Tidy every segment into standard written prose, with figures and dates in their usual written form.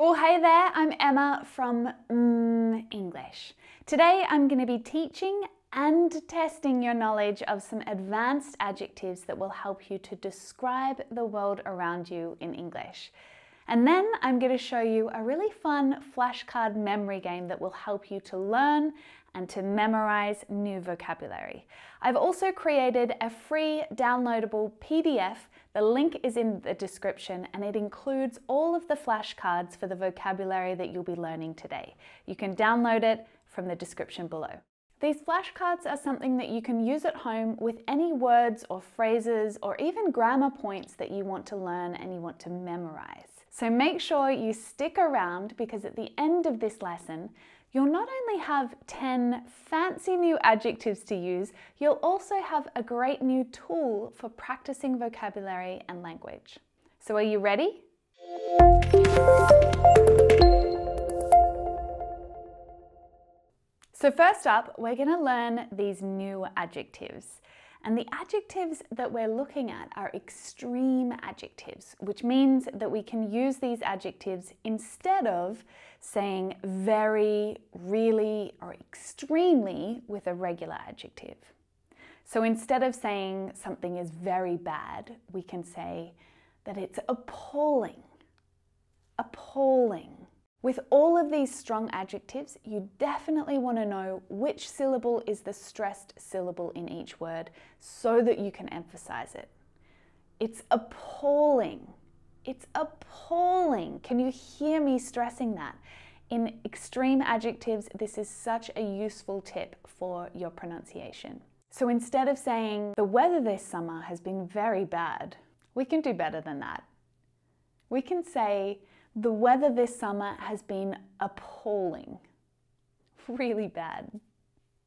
Well, hey there, I'm Emma from English. Today I'm going to be teaching and testing your knowledge of some advanced adjectives that will help you to describe the world around you in English. And then I'm going to show you a really fun flashcard memory game that will help you to learn and to memorize new vocabulary. I've also created a free downloadable PDF. The link is in the description and it includes all of the flashcards for the vocabulary that you'll be learning today. You can download it from the description below. These flashcards are something that you can use at home with any words or phrases or even grammar points that you want to learn and you want to memorize. So make sure you stick around because at the end of this lesson, you'll not only have 10 fancy new adjectives to use, you'll also have a great new tool for practicing vocabulary and language. So are you ready? So first up, we're going to learn these new adjectives. And the adjectives that we're looking at are extreme adjectives, which means that we can use these adjectives instead of saying very, really, or extremely with a regular adjective. So instead of saying something is very bad, we can say that it's appalling. Appalling. With all of these strong adjectives, you definitely want to know which syllable is the stressed syllable in each word so that you can emphasize it. It's appalling. It's appalling. Can you hear me stressing that? In extreme adjectives, this is such a useful tip for your pronunciation. So instead of saying, the weather this summer has been very bad, we can do better than that. We can say, the weather this summer has been appalling. Really bad.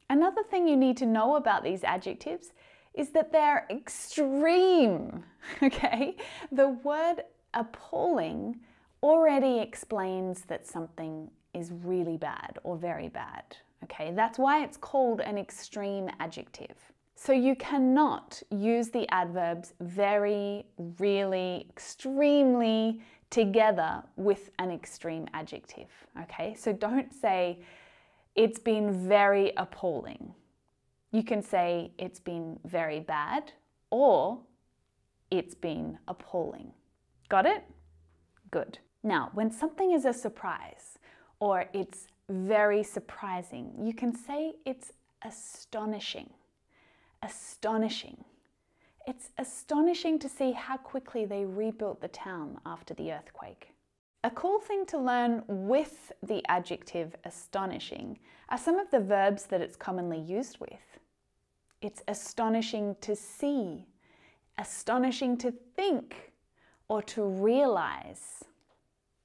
Another thing you need to know about these adjectives is that they're extreme, okay? The word appalling already explains that something is really bad or very bad, okay? That's why it's called an extreme adjective. So you cannot use the adverbs very, really, extremely together with an extreme adjective, okay? So don't say, it's been very appalling. You can say, it's been very bad, or it's been appalling. Got it? Good. Now, when something is a surprise, or it's very surprising, you can say it's astonishing. Astonishing. It's astonishing to see how quickly they rebuilt the town after the earthquake. A cool thing to learn with the adjective astonishing are some of the verbs that it's commonly used with. It's astonishing to see, astonishing to think, or to realize.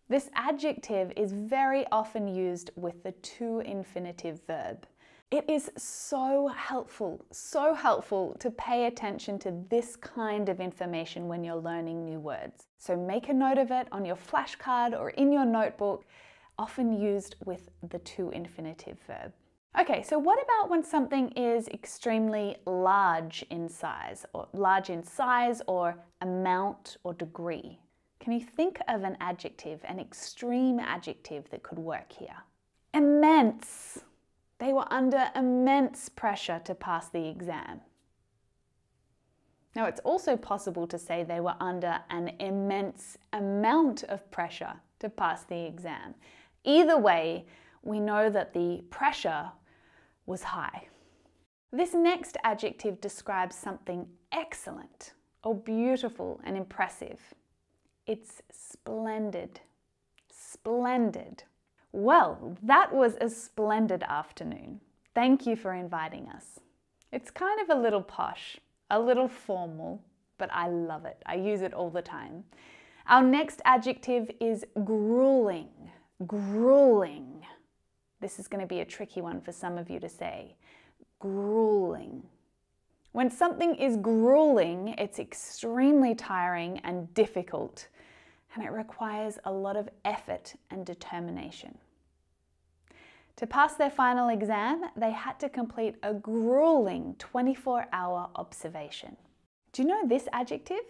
This adjective is very often used with the to infinitive verb. It is so helpful to pay attention to this kind of information when you're learning new words. So make a note of it on your flashcard or in your notebook, often used with the to infinitive verb. Okay, so what about when something is extremely large in size or amount or degree? Can you think of an adjective, an extreme adjective that could work here? Immense. They were under immense pressure to pass the exam. Now, it's also possible to say they were under an immense amount of pressure to pass the exam. Either way, we know that the pressure was high. This next adjective describes something excellent or beautiful and impressive. It's splendid. Splendid. Well, that was a splendid afternoon. Thank you for inviting us. It's kind of a little posh, a little formal, but I love it. I use it all the time. Our next adjective is grueling. Grueling. This is going to be a tricky one for some of you to say. Grueling. When something is grueling, it's extremely tiring and difficult, and it requires a lot of effort and determination. To pass their final exam, they had to complete a grueling 24-hour observation. Do you know this adjective?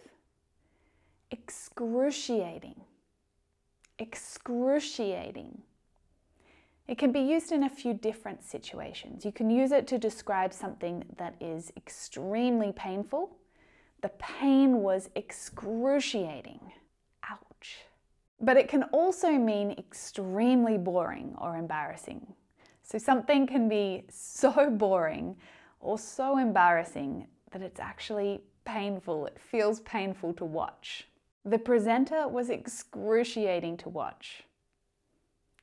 Excruciating. excruciating. It can be used in a few different situations. You can use it to describe something that is extremely painful. The pain was excruciating. Ouch. But it can also mean extremely boring or embarrassing. So something can be so boring or so embarrassing that it's actually painful. It feels painful to watch. The presenter was excruciating to watch.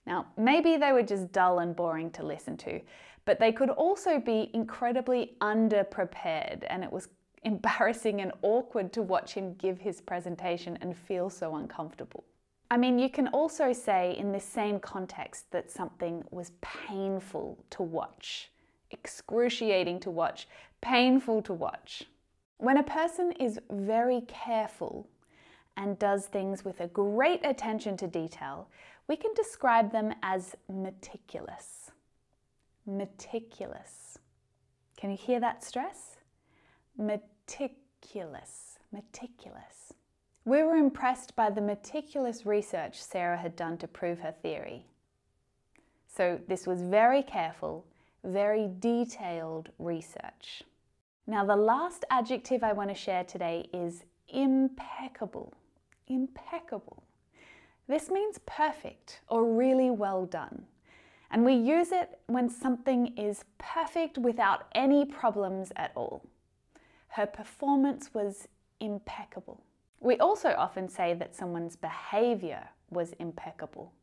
Now, maybe they were just dull and boring to listen to, but they could also be incredibly underprepared, and it was embarrassing and awkward to watch him give his presentation and feel so uncomfortable. I mean, you can also say in this same context that something was painful to watch, excruciating to watch, painful to watch. When a person is very careful and does things with a great attention to detail, we can describe them as meticulous. Meticulous. Can you hear that stress? Meticulous. Meticulous. We were impressed by the meticulous research Sarah had done to prove her theory. So this was very careful, very detailed research. Now the last adjective I want to share today is impeccable. Impeccable. This means perfect or really well done. And we use it when something is perfect without any problems at all. Her performance was impeccable. We also often say that someone's behavior was impeccable.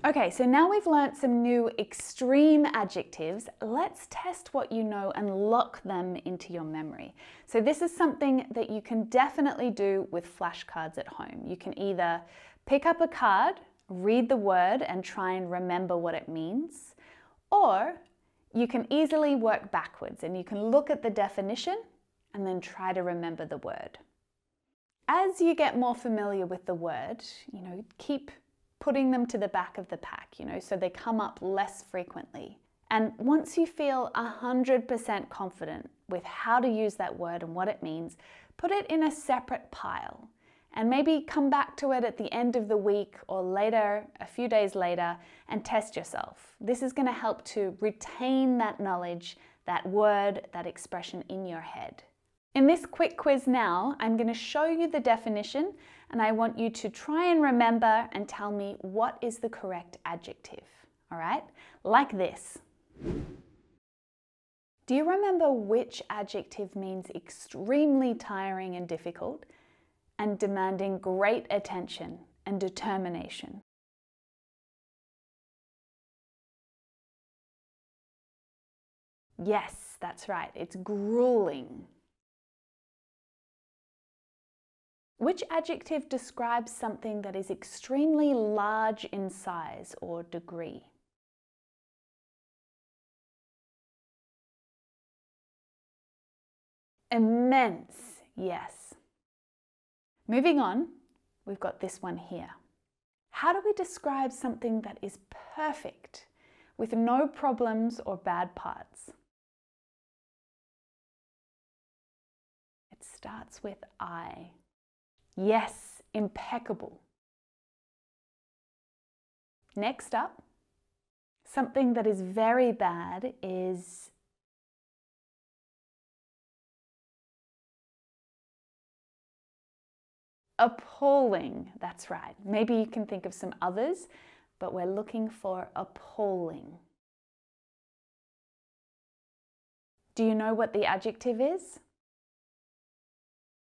Okay, so now we've learnt some new extreme adjectives. Let's test what you know and lock them into your memory. So this is something that you can definitely do with flashcards at home. You can either pick up a card, read the word and try and remember what it means, or you can easily work backwards and you can look at the definition and then try to remember the word. As you get more familiar with the word, keep putting them to the back of the pack, so they come up less frequently. And once you feel 100% confident with how to use that word and what it means, put it in a separate pile and maybe come back to it at the end of the week or later, a few days later, and test yourself. This is going to help to retain that knowledge, that word, that expression in your head. In this quick quiz now, I'm going to show you the definition and I want you to try and remember and tell me what is the correct adjective. All right? Like this. Do you remember which adjective means extremely tiring and difficult and demanding great attention and determination? Yes, that's right. It's grueling. Which adjective describes something that is extremely large in size or degree? Immense, yes. Moving on, we've got this one here. How do we describe something that is perfect with no problems or bad parts? It starts with I. Yes, impeccable. Next up, something that is very bad is appalling. That's right. Maybe you can think of some others, but we're looking for appalling. Do you know what the adjective is?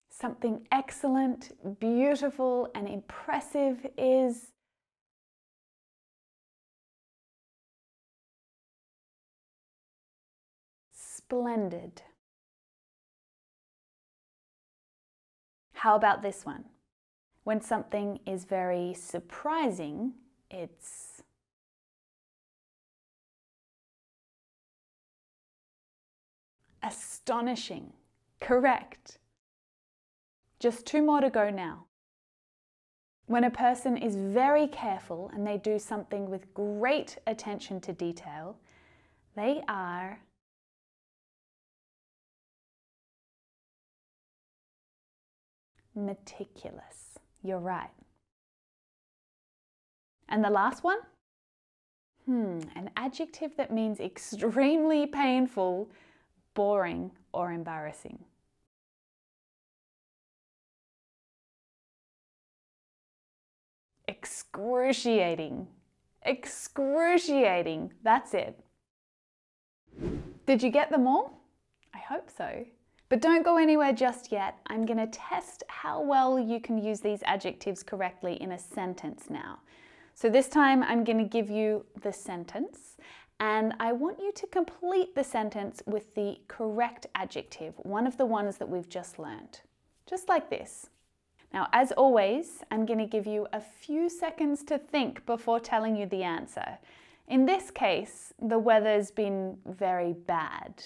Something excellent, beautiful, and impressive is splendid. How about this one? When something is very surprising, it's astonishing. Correct. Just 2 more to go now. When a person is very careful and they do something with great attention to detail, they are meticulous. You're right. And the last one? An adjective that means extremely painful, boring, or embarrassing. Excruciating. Excruciating. That's it. Did you get them all? I hope so. But don't go anywhere just yet. I'm going to test how well you can use these adjectives correctly in a sentence now. So this time I'm going to give you the sentence, and I want you to complete the sentence with the correct adjective, one of the ones that we've just learned. Just like this. Now, as always, I'm going to give you a few seconds to think before telling you the answer. In this case, the weather's been very bad.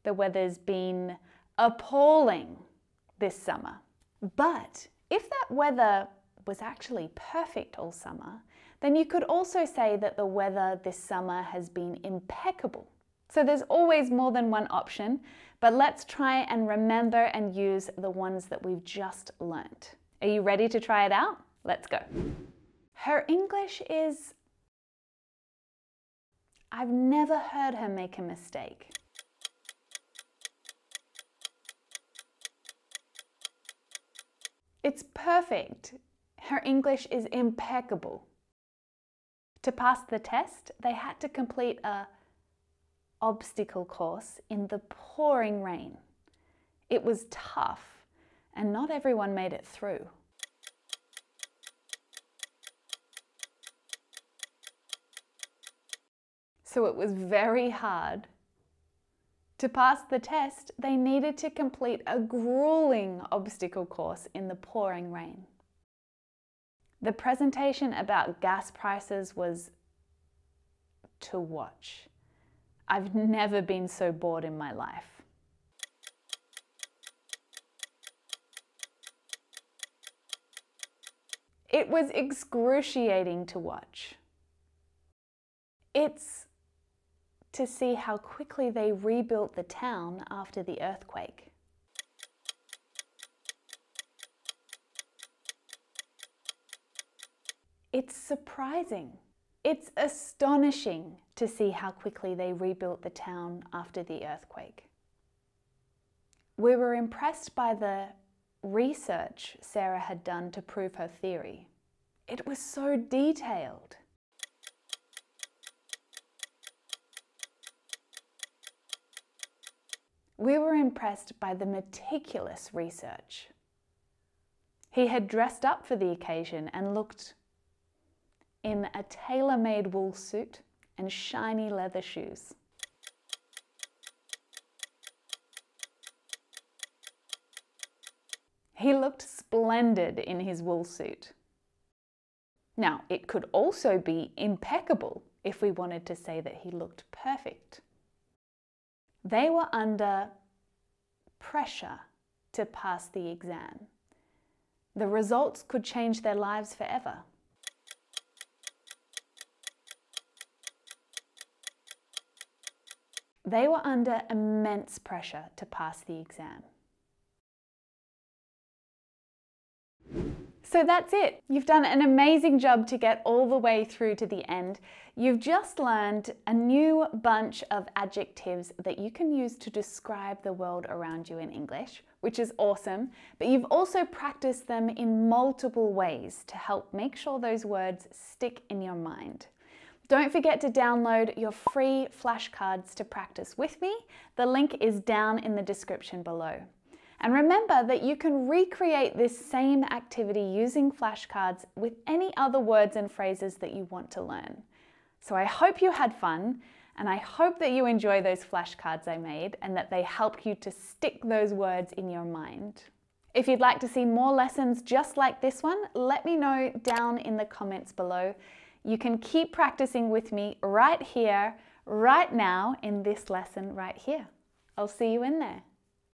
The weather's been appalling this summer. But if that weather was actually perfect all summer, then you could also say that the weather this summer has been impeccable. So there's always more than one option, but let's try and remember and use the ones that we've just learnt. Are you ready to try it out? Let's go. Her English is... I've never heard her make a mistake. It's perfect. Her English is impeccable. To pass the test, they had to complete a obstacle course in the pouring rain. It was tough, and not everyone made it through. So it was very hard. To pass the test, they needed to complete a grueling obstacle course in the pouring rain. The presentation about gas prices was to watch. I've never been so bored in my life. It was excruciating to watch. It's to see how quickly they rebuilt the town after the earthquake. It's surprising. It's astonishing to see how quickly they rebuilt the town after the earthquake. We were impressed by the research Sarah had done to prove her theory. It was so detailed. We were impressed by the meticulous research. He had dressed up for the occasion and looked in a tailor-made wool suit and shiny leather shoes. He looked splendid in his wool suit. Now, it could also be impeccable if we wanted to say that he looked perfect. They were under pressure to pass the exam. The results could change their lives forever. They were under immense pressure to pass the exam. So that's it. You've done an amazing job to get all the way through to the end. You've just learned a new bunch of adjectives that you can use to describe the world around you in English, which is awesome. But you've also practiced them in multiple ways to help make sure those words stick in your mind. Don't forget to download your free flashcards to practice with me. The link is down in the description below. And remember that you can recreate this same activity using flashcards with any other words and phrases that you want to learn. So I hope you had fun, and I hope that you enjoy those flashcards I made and that they help you to stick those words in your mind. If you'd like to see more lessons just like this one, let me know down in the comments below. You can keep practicing with me right here, right now, in this lesson right here. I'll see you in there.